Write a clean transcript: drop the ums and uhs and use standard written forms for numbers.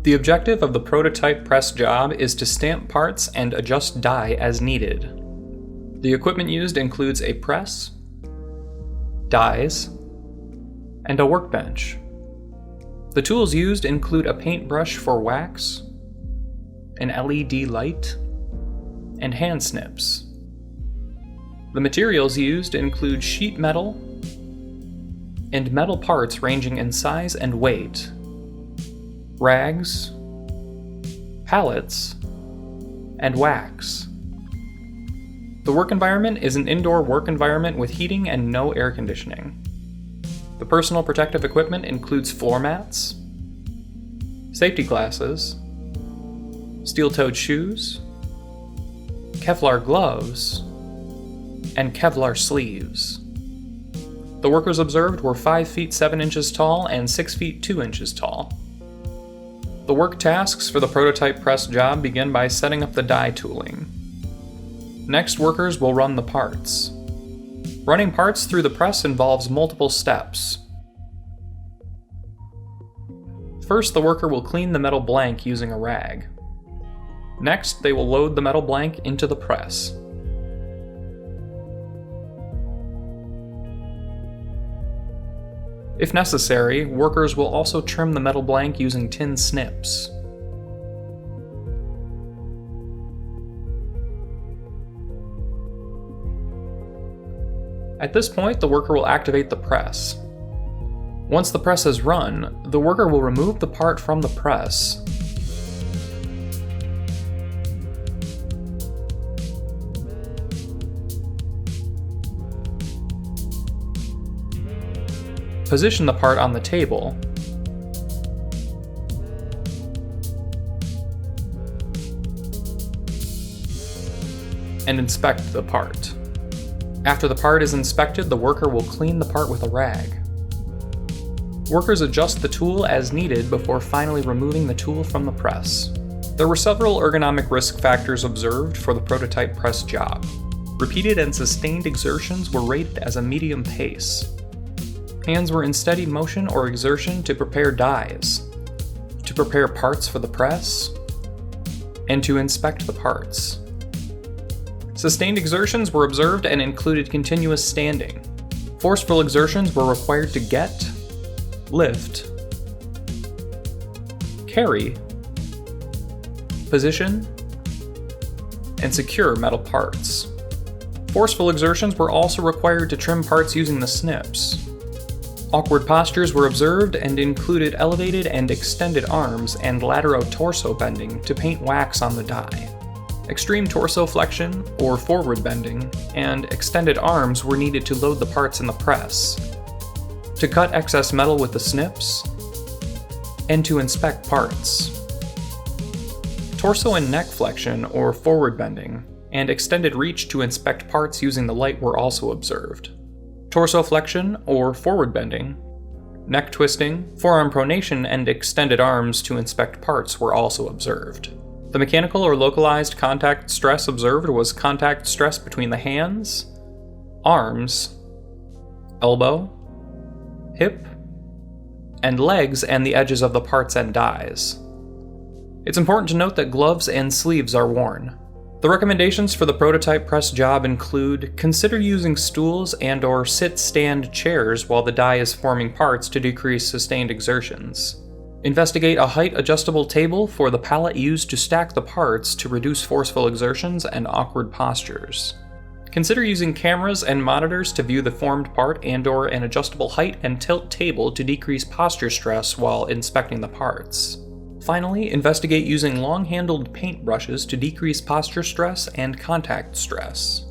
The objective of the prototype press job is to stamp parts and adjust die as needed. The equipment used includes a press, dies, and a workbench. The tools used include a paintbrush for wax, an LED light, and hand snips. The materials used include sheet metal and metal parts ranging in size and weight, rags, pallets, and wax. The work environment is an indoor work environment with heating and no air conditioning. The personal protective equipment includes floor mats, safety glasses, steel-toed shoes, Kevlar gloves, and Kevlar sleeves. The workers observed were 5 feet 7 inches tall and 6 feet 2 inches tall. The work tasks for the prototype press job begin by setting up the die tooling. Next, workers will run the parts. Running parts through the press involves multiple steps. First, the worker will clean the metal blank using a rag. Next, they will load the metal blank into the press. If necessary, workers will also trim the metal blank using tin snips. At this point, the worker will activate the press. Once the press is run, the worker will remove the part from the press. Position the part on the table. And inspect the part. After the part is inspected, the worker will clean the part with a rag. Workers adjust the tool as needed before finally removing the tool from the press. There were several ergonomic risk factors observed for the prototype press job. Repeated and sustained exertions were rated as a medium pace. Hands were in steady motion or exertion to prepare dies, to prepare parts for the press, and to inspect the parts. Sustained exertions were observed and included continuous standing. Forceful exertions were required to get, lift, carry, position, and secure metal parts. Forceful exertions were also required to trim parts using the snips. Awkward postures were observed and included elevated and extended arms and latero-torso bending to paint wax on the die. Extreme torso flexion, or forward bending, and extended arms were needed to load the parts in the press, to cut excess metal with the snips, and to inspect parts. Torso and neck flexion, or forward bending, and extended reach to inspect parts using the light were also observed. Torso flexion, or forward bending, neck twisting, forearm pronation, and extended arms to inspect parts were also observed. The mechanical or localized contact stress observed was contact stress between the hands, arms, elbow, hip, and legs and the edges of the parts and dies. It's important to note that gloves and sleeves are worn. The recommendations for the prototype press job include: consider using stools and/or sit-stand chairs while the die is forming parts to decrease sustained exertions. Investigate a height-adjustable table for the pallet used to stack the parts to reduce forceful exertions and awkward postures. Consider using cameras and monitors to view the formed part and/or an adjustable height and tilt table to decrease posture stress while inspecting the parts. Finally, investigate using long-handled paint brushes to decrease posture stress and contact stress.